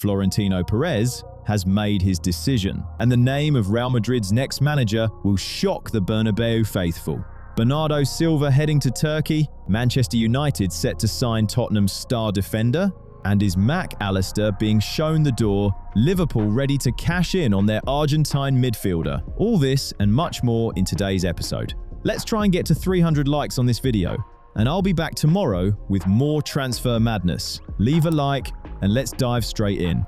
Florentino Perez, has made his decision, and the name of Real Madrid's next manager will shock the Bernabeu faithful. Bernardo Silva heading to Turkey, Manchester United set to sign Tottenham's star defender, and is Mac Allister being shown the door, Liverpool ready to cash in on their Argentine midfielder. All this and much more in today's episode. Let's try and get to 300 likes on this video, and I'll be back tomorrow with more transfer madness. Leave a like and let's dive straight in.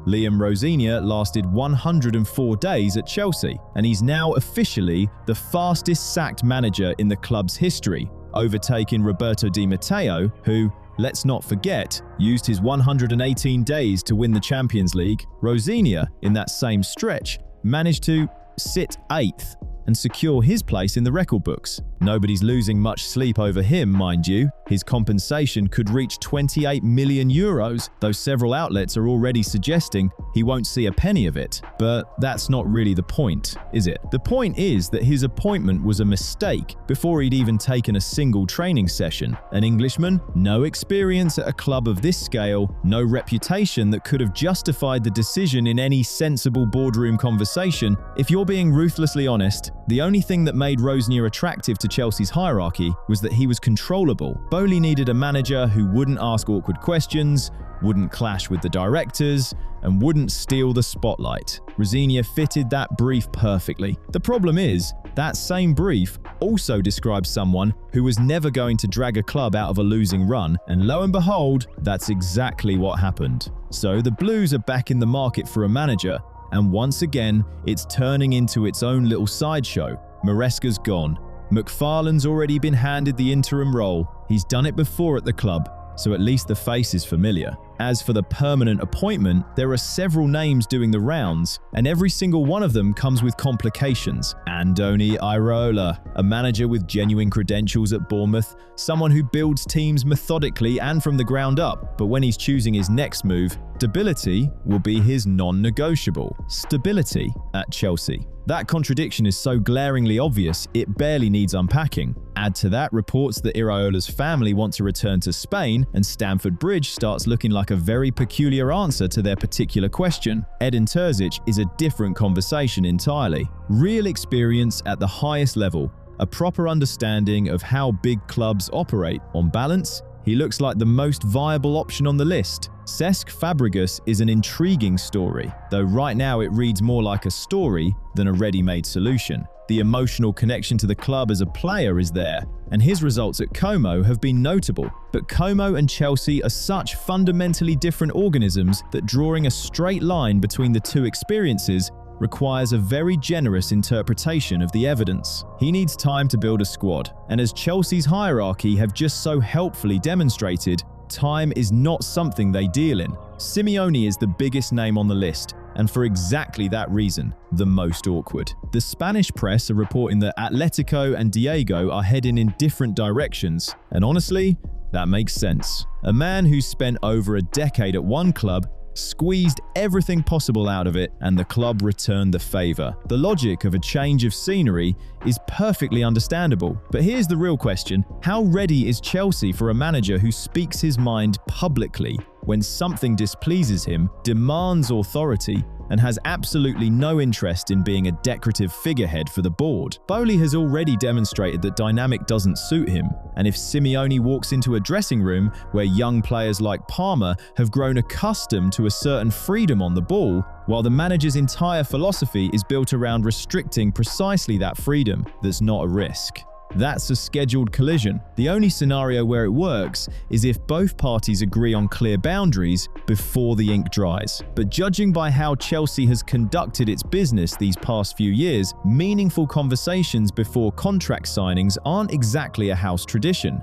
Liam Rosenior lasted 104 days at Chelsea, and he's now officially the fastest sacked manager in the club's history, overtaking Roberto Di Matteo, who, let's not forget, used his 118 days to win the Champions League. Rosenior, in that same stretch, managed to sit 8th and secure his place in the record books. Nobody's losing much sleep over him, mind you. His compensation could reach 28 million euros, though several outlets are already suggesting he won't see a penny of it. But that's not really the point, is it? The point is that his appointment was a mistake before he'd even taken a single training session. An Englishman, no experience at a club of this scale, no reputation that could have justified the decision in any sensible boardroom conversation. If you're being ruthlessly honest, the only thing that made Rosenior attractive to Chelsea's hierarchy was that he was controllable. Bowley needed a manager who wouldn't ask awkward questions, wouldn't clash with the directors, and wouldn't steal the spotlight. Rosenior fitted that brief perfectly. The problem is, that same brief also describes someone who was never going to drag a club out of a losing run, and lo and behold, that's exactly what happened. So the Blues are back in the market for a manager, and once again, it's turning into its own little sideshow. Maresca's gone. McFarlane's already been handed the interim role. He's done it before at the club, so at least the face is familiar. As for the permanent appointment, there are several names doing the rounds, and every single one of them comes with complications. Andoni Iraola, a manager with genuine credentials at Bournemouth, someone who builds teams methodically and from the ground up, but when he's choosing his next move, stability will be his non-negotiable. Stability at Chelsea. That contradiction is so glaringly obvious, it barely needs unpacking. Add to that reports that Iraola's family want to return to Spain, and Stamford Bridge starts looking like a very peculiar answer to their particular question. Edin Terzic is a different conversation entirely. Real experience at the highest level, a proper understanding of how big clubs operate. On balance, he looks like the most viable option on the list. Cesc Fabregas is an intriguing story, though right now it reads more like a story than a ready-made solution. The emotional connection to the club as a player is there, and his results at Como have been notable. But Como and Chelsea are such fundamentally different organisms that drawing a straight line between the two experiences requires a very generous interpretation of the evidence. He needs time to build a squad, and as Chelsea's hierarchy have just so helpfully demonstrated, time is not something they deal in. Simeone is the biggest name on the list, and for exactly that reason, the most awkward. The Spanish press are reporting that Atletico and Diego are heading in different directions, and honestly, that makes sense. A man who's spent over a decade at one club squeezed everything possible out of it, and the club returned the favor. The logic of a change of scenery is perfectly understandable. But here's the real question: how ready is Chelsea for a manager who speaks his mind publicly when something displeases him, demands authority, and has absolutely no interest in being a decorative figurehead for the board? Bowley has already demonstrated that dynamic doesn't suit him, and if Simeone walks into a dressing room where young players like Palmer have grown accustomed to a certain freedom on the ball, while the manager's entire philosophy is built around restricting precisely that freedom, there's not a risk. That's a scheduled collision. The only scenario where it works is if both parties agree on clear boundaries before the ink dries. But judging by how Chelsea has conducted its business these past few years, meaningful conversations before contract signings aren't exactly a house tradition.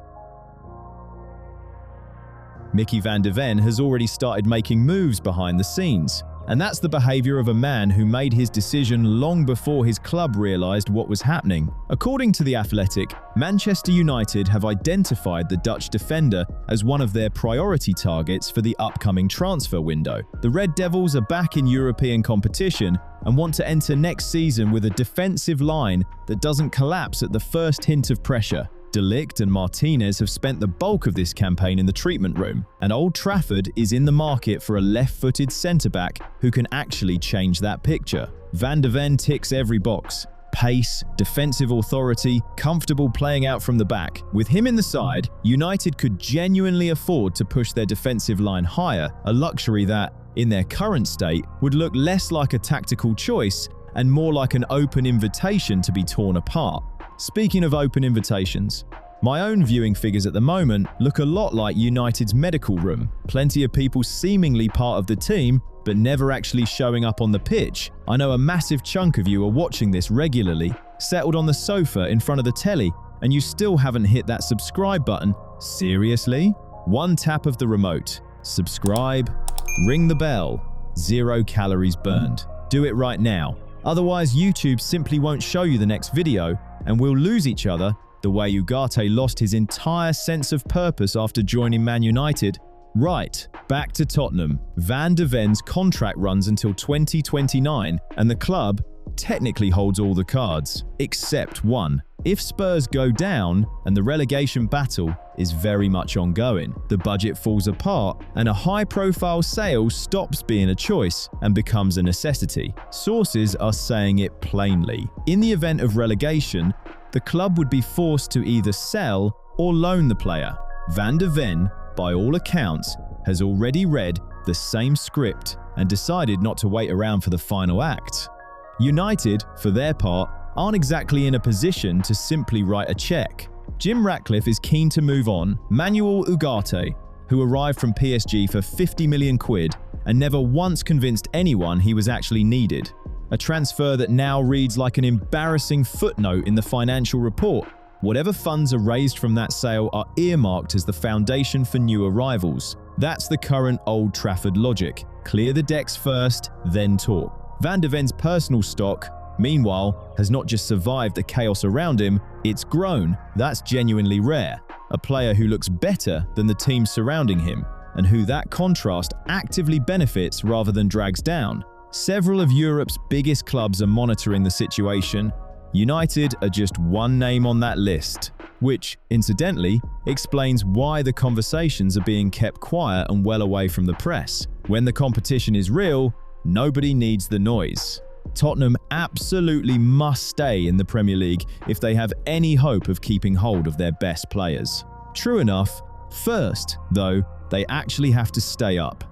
Mickey van de Ven has already started making moves behind the scenes. And that's the behavior of a man who made his decision long before his club realized what was happening. According to The Athletic, Manchester United have identified the Dutch defender as one of their priority targets for the upcoming transfer window. The Red Devils are back in European competition and want to enter next season with a defensive line that doesn't collapse at the first hint of pressure. De Ligt and Martinez have spent the bulk of this campaign in the treatment room, and Old Trafford is in the market for a left-footed centre-back who can actually change that picture. Van de Ven ticks every box. Pace, defensive authority, comfortable playing out from the back. With him in the side, United could genuinely afford to push their defensive line higher, a luxury that, in their current state, would look less like a tactical choice and more like an open invitation to be torn apart. Speaking of open invitations, my own viewing figures at the moment look a lot like United's medical room. Plenty of people seemingly part of the team, but never actually showing up on the pitch. I know a massive chunk of you are watching this regularly, settled on the sofa in front of the telly, and you still haven't hit that subscribe button. Seriously? One tap of the remote. Subscribe, ring the bell, 0 calories burned. Do it right now. Otherwise, YouTube simply won't show you the next video, and we'll lose each other the way Ugarte lost his entire sense of purpose after joining Man United. Right, back to Tottenham. Van de Ven's contract runs until 2029, and the club technically holds all the cards, except one. If Spurs go down and the relegation battle is very much ongoing, the budget falls apart and a high-profile sale stops being a choice and becomes a necessity. Sources are saying it plainly. In the event of relegation, the club would be forced to either sell or loan the player. Van de Ven, by all accounts, has already read the same script and decided not to wait around for the final act. United, for their part, aren't exactly in a position to simply write a check. Jim Ratcliffe is keen to move on. Manuel Ugarte, who arrived from PSG for 50 million quid and never once convinced anyone he was actually needed. A transfer that now reads like an embarrassing footnote in the financial report. Whatever funds are raised from that sale are earmarked as the foundation for new arrivals. That's the current Old Trafford logic. Clear the decks first, then talk. Van de Ven's personal stock, meanwhile, has not just survived the chaos around him, it's grown. That's genuinely rare. A player who looks better than the team surrounding him, and who that contrast actively benefits rather than drags down. Several of Europe's biggest clubs are monitoring the situation. United are just one name on that list, which, incidentally, explains why the conversations are being kept quiet and well away from the press. When the competition is real, nobody needs the noise. Tottenham absolutely must stay in the Premier League if they have any hope of keeping hold of their best players. True enough, first, though, they actually have to stay up.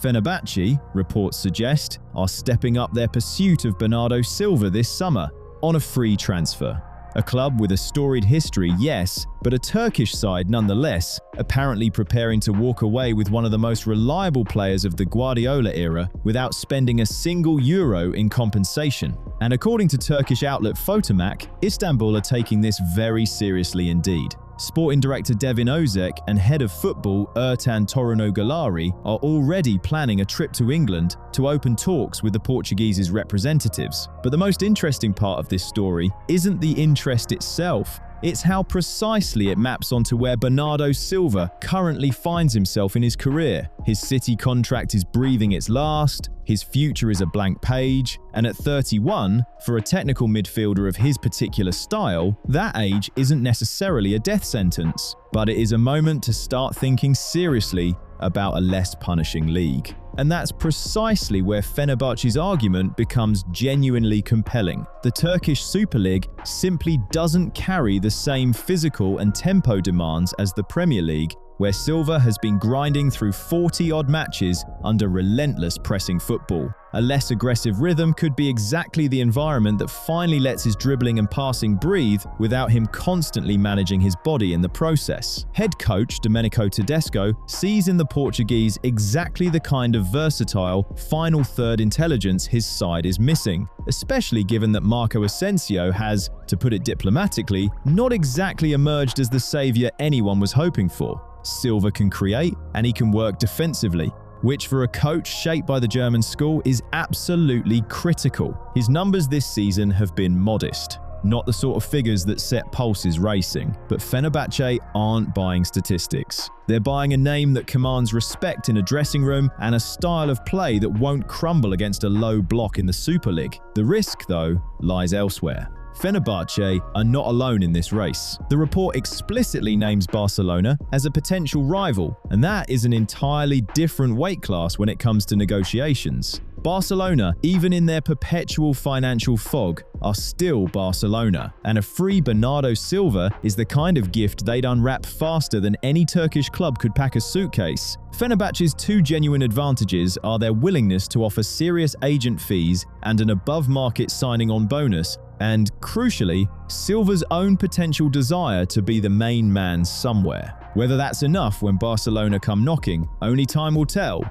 Fenerbahce, reports suggest, are stepping up their pursuit of Bernardo Silva this summer on a free transfer. A club with a storied history, yes, but a Turkish side nonetheless, apparently preparing to walk away with one of the most reliable players of the Guardiola era without spending a single euro in compensation. And according to Turkish outlet Fotomac, Istanbul are taking this very seriously indeed. Sporting director Devin Ozek and head of football Ertan Torunogolari are already planning a trip to England to open talks with the Portuguese's representatives. But the most interesting part of this story isn't the interest itself, it's how precisely it maps onto where Bernardo Silva currently finds himself in his career. His City contract is breathing its last, his future is a blank page, and at 31, for a technical midfielder of his particular style, that age isn't necessarily a death sentence, but it is a moment to start thinking seriously about a less punishing league. And that's precisely where Fenerbahce's argument becomes genuinely compelling. The Turkish Super League simply doesn't carry the same physical and tempo demands as the Premier League, where Silva has been grinding through 40-odd matches under relentless pressing football. A less aggressive rhythm could be exactly the environment that finally lets his dribbling and passing breathe without him constantly managing his body in the process. Head coach Domenico Tedesco sees in the Portuguese exactly the kind of versatile, final third intelligence his side is missing, especially given that Marco Asensio has, to put it diplomatically, not exactly emerged as the saviour anyone was hoping for. Silva can create, and he can work defensively, which for a coach shaped by the German school is absolutely critical. His numbers this season have been modest, not the sort of figures that set pulses racing, but Fenerbahce aren't buying statistics. They're buying a name that commands respect in a dressing room and a style of play that won't crumble against a low block in the Super League. The risk, though, lies elsewhere. Fenerbahce are not alone in this race. The report explicitly names Barcelona as a potential rival, and that is an entirely different weight class when it comes to negotiations. Barcelona, even in their perpetual financial fog, are still Barcelona, and a free Bernardo Silva is the kind of gift they'd unwrap faster than any Turkish club could pack a suitcase. Fenerbahce's two genuine advantages are their willingness to offer serious agent fees and an above-market signing-on bonus, and, crucially, Silva's own potential desire to be the main man somewhere. Whether that's enough when Barcelona come knocking, only time will tell.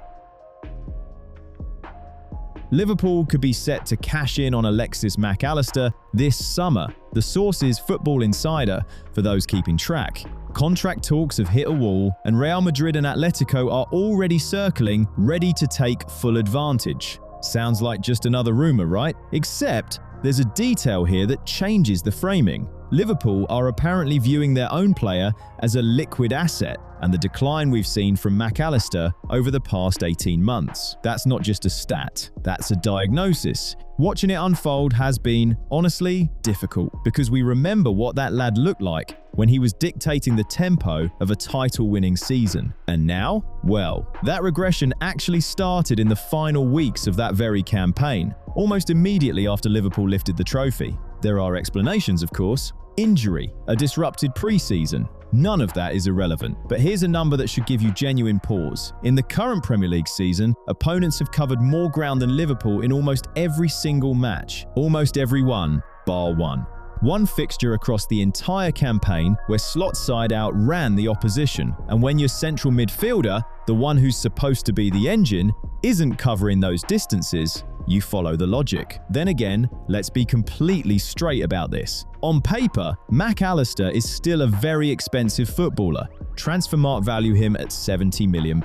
Liverpool could be set to cash in on Alexis Mac Allister this summer. The source is Football Insider, for those keeping track. Contract talks have hit a wall, and Real Madrid and Atletico are already circling, ready to take full advantage. Sounds like just another rumor, right? Except there's a detail here that changes the framing. Liverpool are apparently viewing their own player as a liquid asset, and the decline we've seen from Mac Allister over the past 18 months. That's not just a stat, that's a diagnosis. Watching it unfold has been, honestly, difficult, because we remember what that lad looked like when he was dictating the tempo of a title-winning season. And now? Well, that regression actually started in the final weeks of that very campaign, almost immediately after Liverpool lifted the trophy. There are explanations, of course. Injury, a disrupted pre-season. None of that is irrelevant, but here's a number that should give you genuine pause. In the current Premier League season, opponents have covered more ground than Liverpool in almost every single match. Almost every one, bar one. One fixture across the entire campaign where slot side outran the opposition, and when your central midfielder, the one who's supposed to be the engine, isn't covering those distances, you follow the logic. Then again, let's be completely straight about this. On paper, Mac Allister is still a very expensive footballer. Transfermarkt value him at £70 million.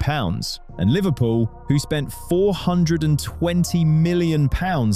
And Liverpool, who spent £420 million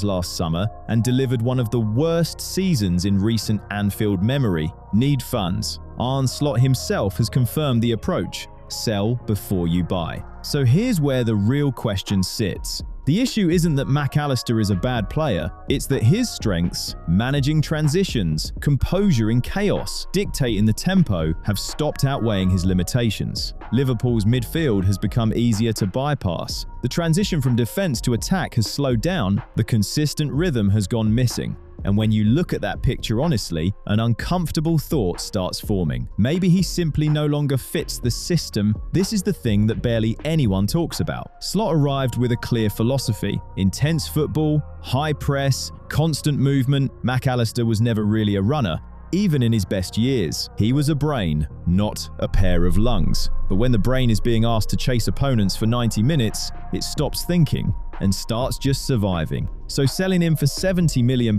last summer and delivered one of the worst seasons in recent Anfield memory, need funds. Arne Slot himself has confirmed the approach: sell before you buy. So here's where the real question sits. The issue isn't that Mac Allister is a bad player, it's that his strengths, managing transitions, composure in chaos, dictating the tempo, have stopped outweighing his limitations. Liverpool's midfield has become easier to bypass. The transition from defense to attack has slowed down, the consistent rhythm has gone missing. And when you look at that picture honestly, an uncomfortable thought starts forming. Maybe he simply no longer fits the system. This is the thing that barely anyone talks about. Slot arrived with a clear philosophy: intense football, high press, constant movement. Mac Allister was never really a runner. Even in his best years, he was a brain, not a pair of lungs. But when the brain is being asked to chase opponents for 90 minutes, it stops thinking and starts just surviving. So selling him for £70 million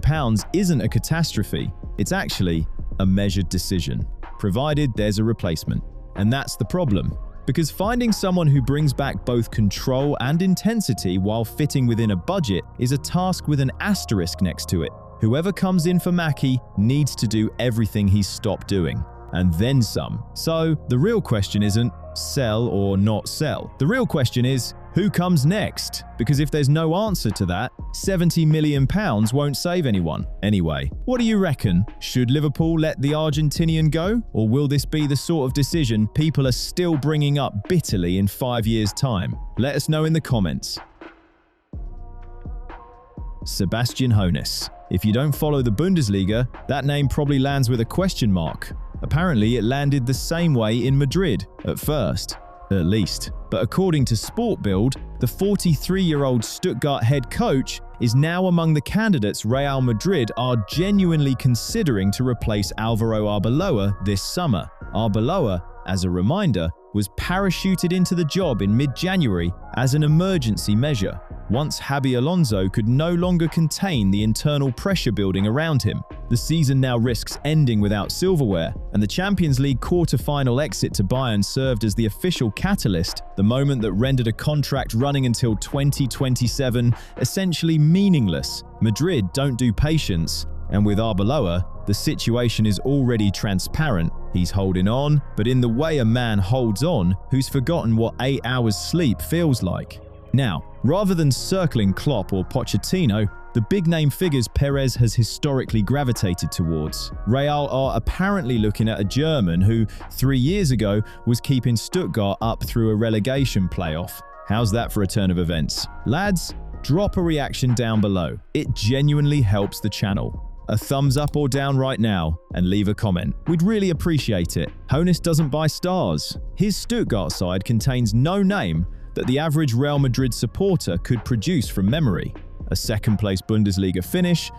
isn't a catastrophe. It's actually a measured decision, provided there's a replacement. And that's the problem. Because finding someone who brings back both control and intensity while fitting within a budget is a task with an asterisk next to it. Whoever comes in for Mackie needs to do everything he's stopped doing, and then some. So the real question isn't sell or not sell. The real question is, who comes next? Because if there's no answer to that, £70 million won't save anyone. Anyway, what do you reckon? Should Liverpool let the Argentinian go? Or will this be the sort of decision people are still bringing up bitterly in 5 years' time? Let us know in the comments. Sebastian Hoeneß. If you don't follow the Bundesliga, that name probably lands with a question mark. Apparently, it landed the same way in Madrid, at first. At least. But according to Sport Bild, the 43-year-old Stuttgart head coach is now among the candidates Real Madrid are genuinely considering to replace Alvaro Arbeloa this summer. Arbeloa, as a reminder, was parachuted into the job in mid-January as an emergency measure, once Xabi Alonso could no longer contain the internal pressure building around him. The season now risks ending without silverware, and the Champions League quarter-final exit to Bayern served as the official catalyst, the moment that rendered a contract running until 2027 essentially meaningless. Madrid don't do patience, and with Arbeloa, the situation is already transparent. He's holding on, but in the way a man holds on who's forgotten what 8 hours sleep feels like. Now, rather than circling Klopp or Pochettino, the big-name figures Perez has historically gravitated towards. Real are apparently looking at a German who, 3 years ago, was keeping Stuttgart up through a relegation playoff. How's that for a turn of events? Lads, drop a reaction down below. It genuinely helps the channel. A thumbs up or down right now, and leave a comment. We'd really appreciate it. Hoeneß doesn't buy stars. His Stuttgart side contains no name that the average Real Madrid supporter could produce from memory. A second-place Bundesliga finish,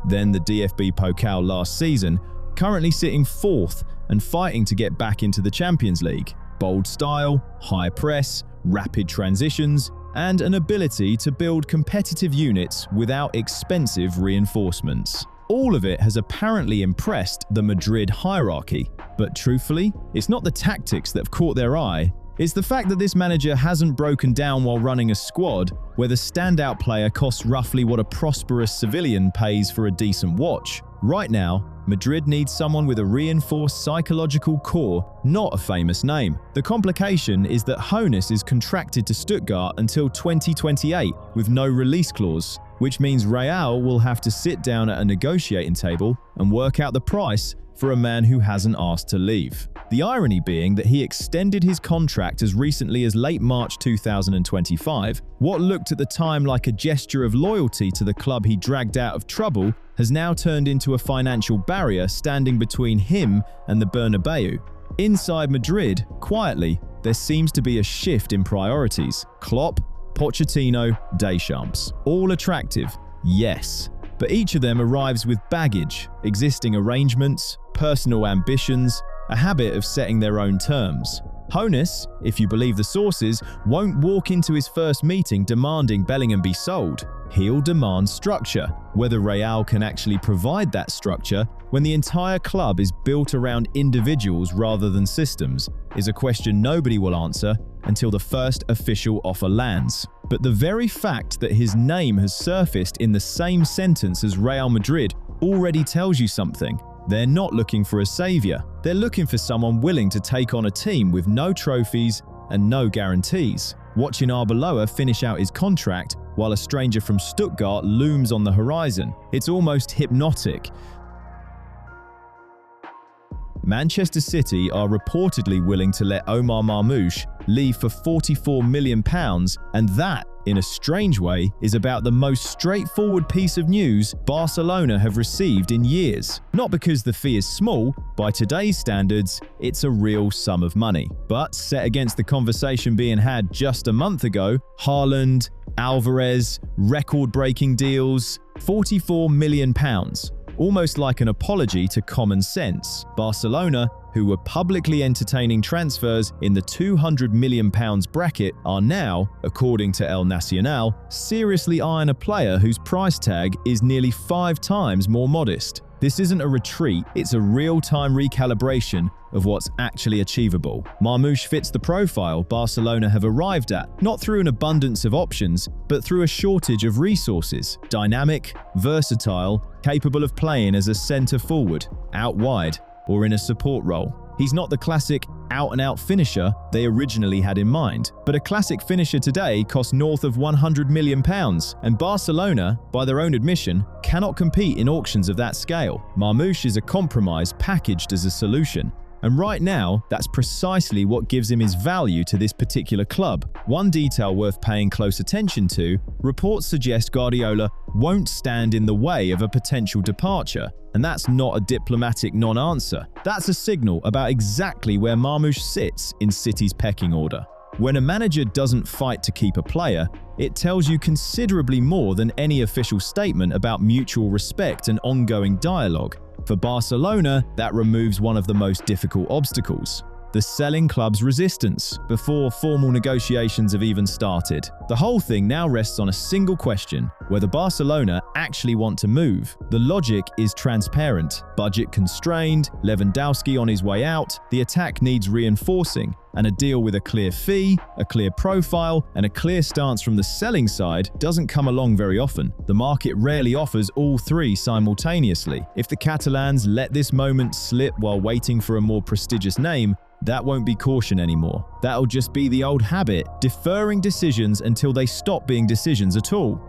then the DFB Pokal last season, currently sitting 4th and fighting to get back into the Champions League. Bold style, high press, rapid transitions, and an ability to build competitive units without expensive reinforcements. All of it has apparently impressed the Madrid hierarchy, but truthfully, it's not the tactics that have caught their eye, it's the fact that this manager hasn't broken down while running a squad where the standout player costs roughly what a prosperous civilian pays for a decent watch. Right now, Madrid needs someone with a reinforced psychological core, not a famous name. The complication is that Hoeneß is contracted to Stuttgart until 2028 with no release clause, which means Real will have to sit down at a negotiating table and work out the price for a man who hasn't asked to leave. The irony being that he extended his contract as recently as late March 2025. What looked at the time like a gesture of loyalty to the club he dragged out of trouble has now turned into a financial barrier standing between him and the Bernabeu. Inside Madrid, quietly, there seems to be a shift in priorities. Klopp, Pochettino, Deschamps. All attractive, yes, but each of them arrives with baggage, existing arrangements, personal ambitions, a habit of setting their own terms. Hoeneß, if you believe the sources, won't walk into his first meeting demanding Bellingham be sold. He'll demand structure. Whether Real can actually provide that structure when the entire club is built around individuals rather than systems is a question nobody will answer until the first official offer lands. But the very fact that his name has surfaced in the same sentence as Real Madrid already tells you something. They're not looking for a savior. They're looking for someone willing to take on a team with no trophies and no guarantees. Watching Arbeloa finish out his contract while a stranger from Stuttgart looms on the horizon, it's almost hypnotic. Manchester City are reportedly willing to let Omar Marmoush leave for £44 million, and that, in a strange way, is about the most straightforward piece of news Barcelona have received in years. Not because the fee is small, by today's standards, it's a real sum of money. But set against the conversation being had just a month ago, Haaland, Alvarez, record-breaking deals, £44 million. Almost like an apology to common sense. Barcelona, who were publicly entertaining transfers in the £200 million bracket, are now, according to El Nacional, seriously eyeing a player whose price tag is nearly 5 times more modest. This isn't a retreat, it's a real-time recalibration of what's actually achievable. Marmoush fits the profile Barcelona have arrived at, not through an abundance of options, but through a shortage of resources. Dynamic, versatile, capable of playing as a centre-forward, out wide, or in a support role. He's not the classic out-and-out finisher they originally had in mind, but a classic finisher today costs north of £100 million, and Barcelona, by their own admission, cannot compete in auctions of that scale. Marmoush is a compromise packaged as a solution. And right now, that's precisely what gives him his value to this particular club. One detail worth paying close attention to, reports suggest Guardiola won't stand in the way of a potential departure. And that's not a diplomatic non-answer. That's a signal about exactly where Marmoush sits in City's pecking order. When a manager doesn't fight to keep a player, it tells you considerably more than any official statement about mutual respect and ongoing dialogue. For Barcelona, that removes one of the most difficult obstacles: the selling club's resistance, before formal negotiations have even started. The whole thing now rests on a single question: whether Barcelona actually want to move. The logic is transparent. Budget constrained, Lewandowski on his way out, the attack needs reinforcing, and a deal with a clear fee, a clear profile, and a clear stance from the selling side doesn't come along very often. The market rarely offers all three simultaneously. If the Catalans let this moment slip while waiting for a more prestigious name, that won't be caution anymore. That'll just be the old habit, deferring decisions until they stop being decisions at all.